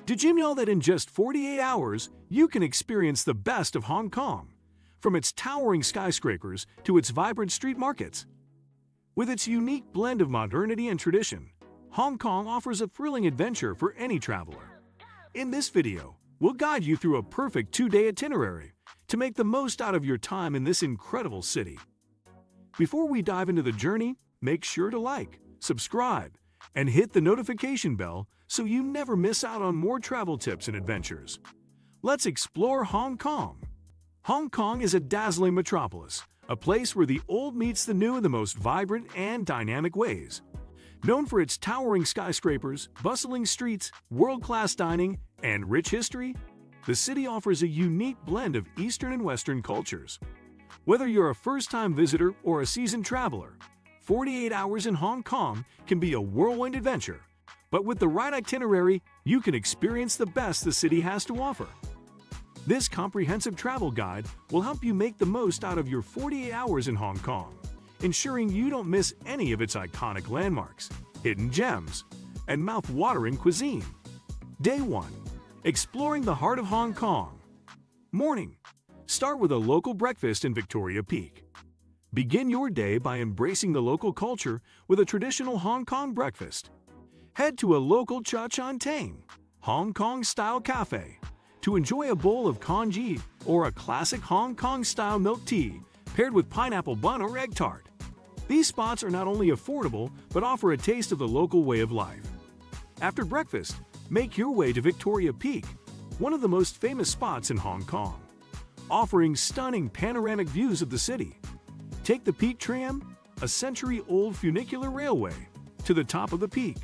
Did you know that in just 48 hours, you can experience the best of Hong Kong, from its towering skyscrapers to its vibrant street markets? With its unique blend of modernity and tradition, Hong Kong offers a thrilling adventure for any traveler. In this video, we'll guide you through a perfect 2-day itinerary to make the most out of your time in this incredible city. Before we dive into the journey, make sure to like, subscribe, and hit the notification bell so you never miss out on more travel tips and adventures. Let's explore Hong Kong. Hong Kong is a dazzling metropolis, a place where the old meets the new in the most vibrant and dynamic ways. Known for its towering skyscrapers, bustling streets, world-class dining, and rich history, the city offers a unique blend of Eastern and Western cultures. Whether you're a first-time visitor or a seasoned traveler, 48 hours in Hong Kong can be a whirlwind adventure. But with the right itinerary, you can experience the best the city has to offer. This comprehensive travel guide will help you make the most out of your 48 hours in Hong Kong, ensuring you don't miss any of its iconic landmarks, hidden gems, and mouth-watering cuisine. Day 1. Exploring the heart of Hong Kong. Morning. Start with a local breakfast in Victoria Peak. Begin your day by embracing the local culture with a traditional Hong Kong breakfast. Head to a local Cha Chan Teng, Hong Kong-style cafe to enjoy a bowl of congee or a classic Hong Kong-style milk tea paired with pineapple bun or egg tart. These spots are not only affordable but offer a taste of the local way of life. After breakfast, make your way to Victoria Peak, one of the most famous spots in Hong Kong, offering stunning panoramic views of the city. Take the Peak Tram, a century-old funicular railway, to the top of the peak.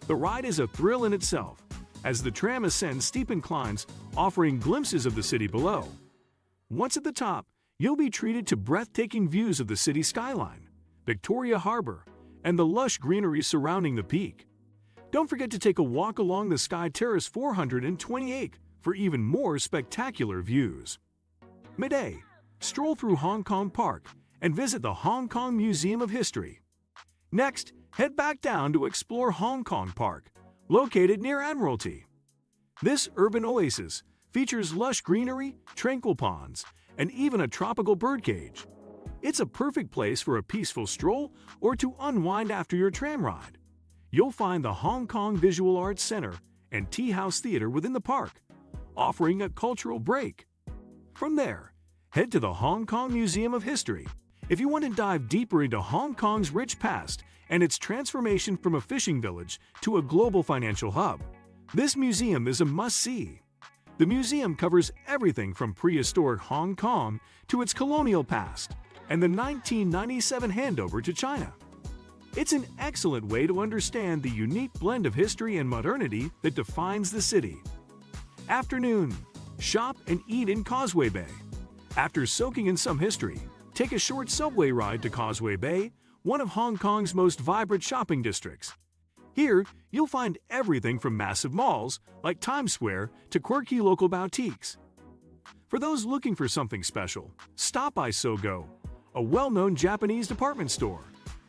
The ride is a thrill in itself, as the tram ascends steep inclines, offering glimpses of the city below. Once at the top, you'll be treated to breathtaking views of the city skyline, Victoria Harbour, and the lush greenery surrounding the peak. Don't forget to take a walk along the Sky Terrace 428 for even more spectacular views. Midday, stroll through Hong Kong Park and visit the Hong Kong Museum of History. Next, head back down to explore Hong Kong Park, located near Admiralty. This urban oasis features lush greenery, tranquil ponds, and even a tropical birdcage. It's a perfect place for a peaceful stroll or to unwind after your tram ride. You'll find the Hong Kong Visual Arts Center and Tea House Theatre within the park, offering a cultural break. From there, head to the Hong Kong Museum of History if you want to dive deeper into Hong Kong's rich past and its transformation from a fishing village to a global financial hub. This museum is a must-see. The museum covers everything from prehistoric Hong Kong to its colonial past and the 1997 handover to China. It's an excellent way to understand the unique blend of history and modernity that defines the city. Afternoon. Shop and eat in Causeway Bay. After soaking in some history, take a short subway ride to Causeway Bay, one of Hong Kong's most vibrant shopping districts. Here, you'll find everything from massive malls like Times Square to quirky local boutiques. For those looking for something special, stop by Sogo, a well-known Japanese department store,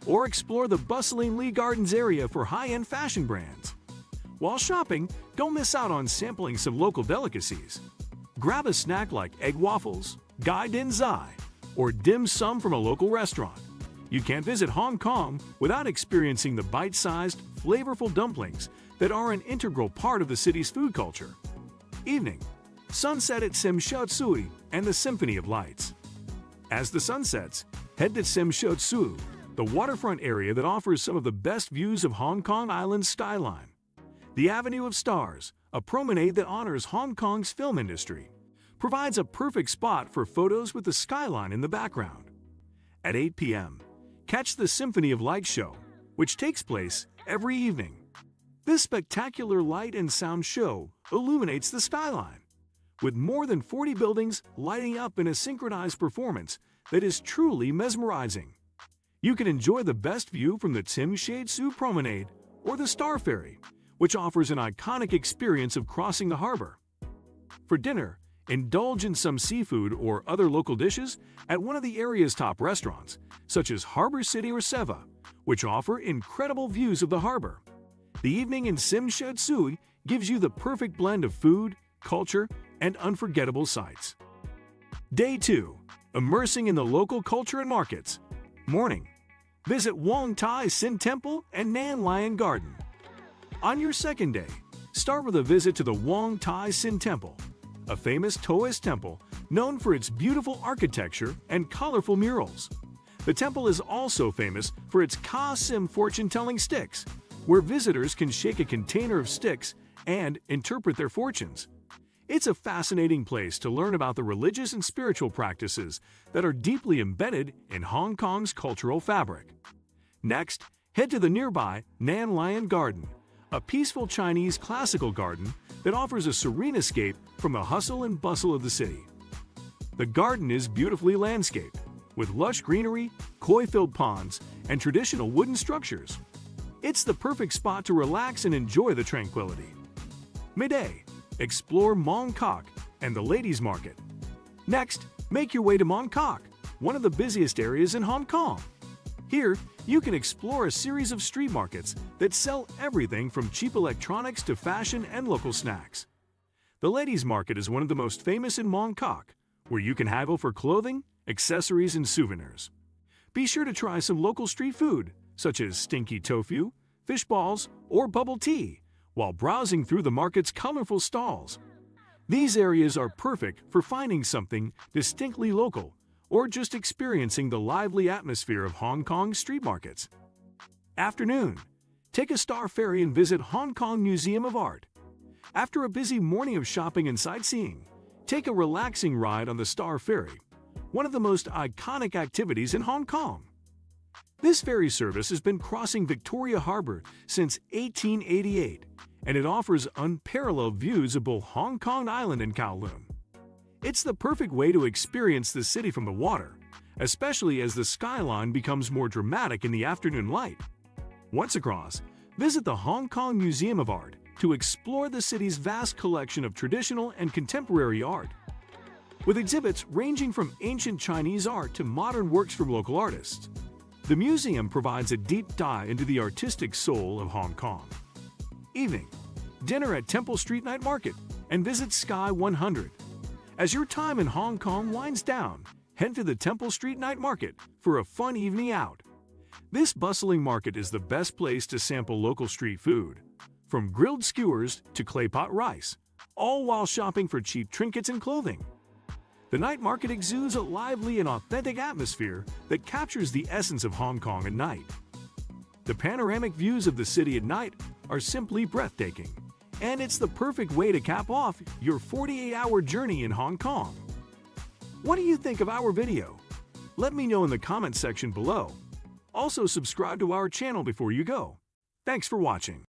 or explore the bustling Lee Gardens area for high-end fashion brands. While shopping, don't miss out on sampling some local delicacies. Grab a snack like egg waffles, gai din zai, or dim sum from a local restaurant. You can't visit Hong Kong without experiencing the bite-sized, flavorful dumplings that are an integral part of the city's food culture. Evening. Sunset at Tsim Sha Tsui and the Symphony of Lights. As the sun sets, head to Tsim Sha Tsui, the waterfront area that offers some of the best views of Hong Kong Island's skyline. The Avenue of Stars, a promenade that honors Hong Kong's film industry, provides a perfect spot for photos with the skyline in the background. At 8 p.m., catch the Symphony of Light show, which takes place every evening. This spectacular light and sound show illuminates the skyline, with more than 40 buildings lighting up in a synchronized performance that is truly mesmerizing. You can enjoy the best view from the Tsim Sha Tsui Promenade or the Star Ferry, which offers an iconic experience of crossing the harbor. For dinner, indulge in some seafood or other local dishes at one of the area's top restaurants, such as Harbour City or Seva, which offer incredible views of the harbor. The evening in Tsim Sha Tsui gives you the perfect blend of food, culture, and unforgettable sights. Day 2. Immersing in the local culture and markets. Morning. Visit Wong Tai Sin Temple and Nan Lion Garden. On your second day, start with a visit to the Wong Tai Sin Temple, a famous Taoist temple known for its beautiful architecture and colorful murals. The temple is also famous for its Ka Sim fortune-telling sticks, where visitors can shake a container of sticks and interpret their fortunes. It's a fascinating place to learn about the religious and spiritual practices that are deeply embedded in Hong Kong's cultural fabric. Next, head to the nearby Nan Lion Garden, a peaceful Chinese classical garden that offers a serene escape from the hustle and bustle of the city. The garden is beautifully landscaped, with lush greenery, koi-filled ponds, and traditional wooden structures. It's the perfect spot to relax and enjoy the tranquility. Midday. Explore Mong Kok and the Ladies' Market. Next, make your way to Mong Kok, one of the busiest areas in Hong Kong. Here, you can explore a series of street markets that sell everything from cheap electronics to fashion and local snacks. The Ladies' Market is one of the most famous in Mong Kok, where you can haggle for clothing, accessories, and souvenirs. Be sure to try some local street food, such as stinky tofu, fish balls, or bubble tea, while browsing through the market's colorful stalls. These areas are perfect for finding something distinctly local or just experiencing the lively atmosphere of Hong Kong's street markets. Afternoon. Take a Star Ferry and visit Hong Kong Museum of Art. After a busy morning of shopping and sightseeing, take a relaxing ride on the Star Ferry, one of the most iconic activities in Hong Kong. This ferry service has been crossing Victoria Harbour since 1888, and it offers unparalleled views of both Hong Kong Island and Kowloon. It's the perfect way to experience the city from the water, especially as the skyline becomes more dramatic in the afternoon light. Once across, visit the Hong Kong Museum of Art to explore the city's vast collection of traditional and contemporary art. With exhibits ranging from ancient Chinese art to modern works from local artists, the museum provides a deep dive into the artistic soul of Hong Kong. Evening. Dinner at Temple Street Night Market and visit Sky 100. As your time in Hong Kong winds down, head to the Temple Street Night Market for a fun evening out. This bustling market is the best place to sample local street food, from grilled skewers to clay pot rice, all while shopping for cheap trinkets and clothing. The night market exudes a lively and authentic atmosphere that captures the essence of Hong Kong at night. The panoramic views of the city at night are simply breathtaking, and it's the perfect way to cap off your 48-hour journey in Hong Kong. What do you think of our video? Let me know in the comment section below. Also, subscribe to our channel before you go. Thanks for watching.